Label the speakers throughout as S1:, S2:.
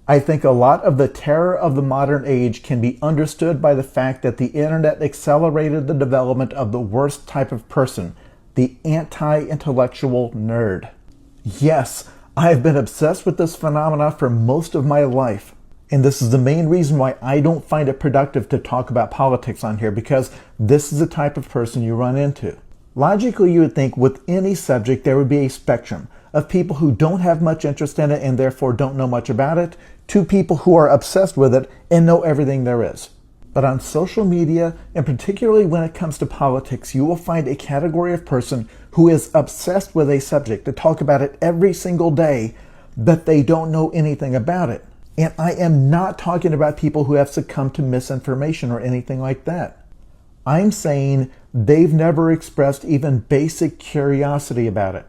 S1: I think a lot of the terror of the modern age can be understood by the fact that the internet accelerated the development of the worst type of person, the anti-intellectual nerd. Yes, I have been obsessed with this phenomena for most of my life. And this is the main reason why I don't find it productive to talk about politics on here, because this is the type of person you run into. Logically, you would think with any subject there would be a spectrum of people who don't have much interest in it and therefore don't know much about it, to people who are obsessed with it and know everything there is. But on social media, and particularly when it comes to politics, you will find a category of person who is obsessed with a subject to talk about it every single day, but they don't know anything about it. And I am not talking about people who have succumbed to misinformation or anything like that. I'm saying they've never expressed even basic curiosity about it.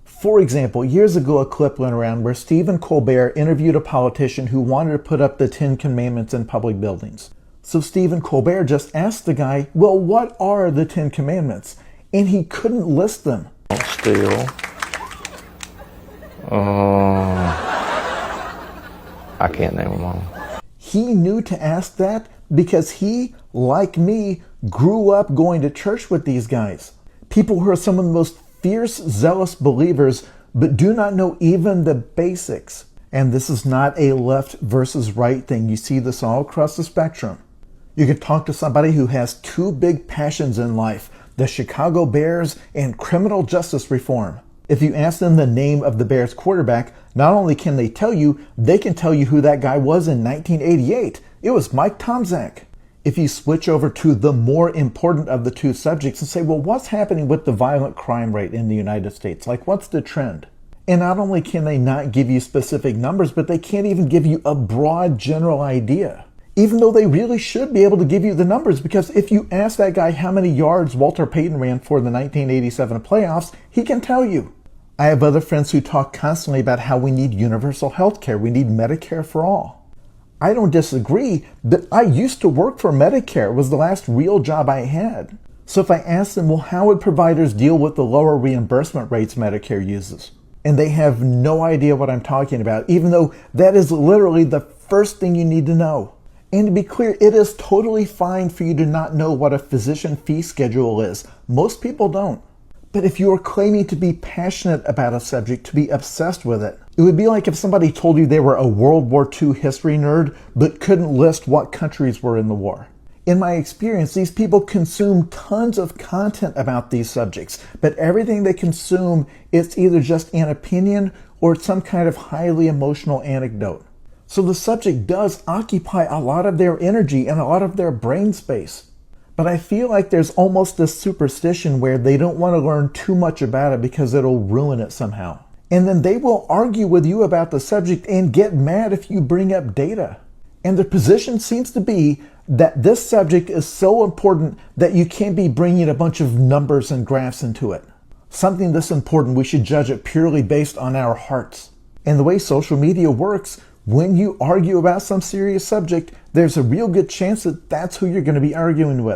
S1: For example, years ago a clip went around where Stephen Colbert interviewed a politician who wanted to put up the 10 Commandments in public buildings. So Stephen Colbert just asked the guy, well, what are the 10 Commandments? And he couldn't list them.
S2: Don't steal. I can't name them all.
S1: He knew to ask that because he, like me, grew up going to church with these guys. People who are some of the most fierce, zealous believers, but do not know even the basics. And this is not a left versus right thing. You see this all across the spectrum. You can talk to somebody who has two big passions in life, the Chicago Bears and criminal justice reform. If you ask them the name of the Bears quarterback, not only can they tell you, they can tell you who that guy was in 1988. It was Mike Tomczak. If you switch over to the more important of the two subjects and say, well, what's happening with the violent crime rate in the United States? Like, what's the trend? And not only can they not give you specific numbers, but they can't even give you a broad general idea. Even though they really should be able to give you the numbers, because if you ask that guy how many yards Walter Payton ran for the 1987 playoffs, he can tell you. I have other friends who talk constantly about how we need universal health care. We need Medicare for all. I don't disagree, but I used to work for Medicare. It was the last real job I had. So if I ask them, well, how would providers deal with the lower reimbursement rates Medicare uses? And they have no idea what I'm talking about, even though that is literally the first thing you need to know. And to be clear, it is totally fine for you to not know what a physician fee schedule is. Most people don't. But if you are claiming to be passionate about a subject, to be obsessed with it, it would be like if somebody told you they were a World War II history nerd, but couldn't list what countries were in the war. In my experience, these people consume tons of content about these subjects, but everything they consume, it's either just an opinion or it's some kind of highly emotional anecdote. So the subject does occupy a lot of their energy and a lot of their brain space. But I feel like there's almost this superstition where they don't want to learn too much about it because it'll ruin it somehow. And then they will argue with you about the subject and get mad if you bring up data. And their position seems to be that this subject is so important that you can't be bringing a bunch of numbers and graphs into it. Something this important, we should judge it purely based on our hearts. And the way social media works, when you argue about some serious subject, there's a real good chance that that's who you're going to be arguing with.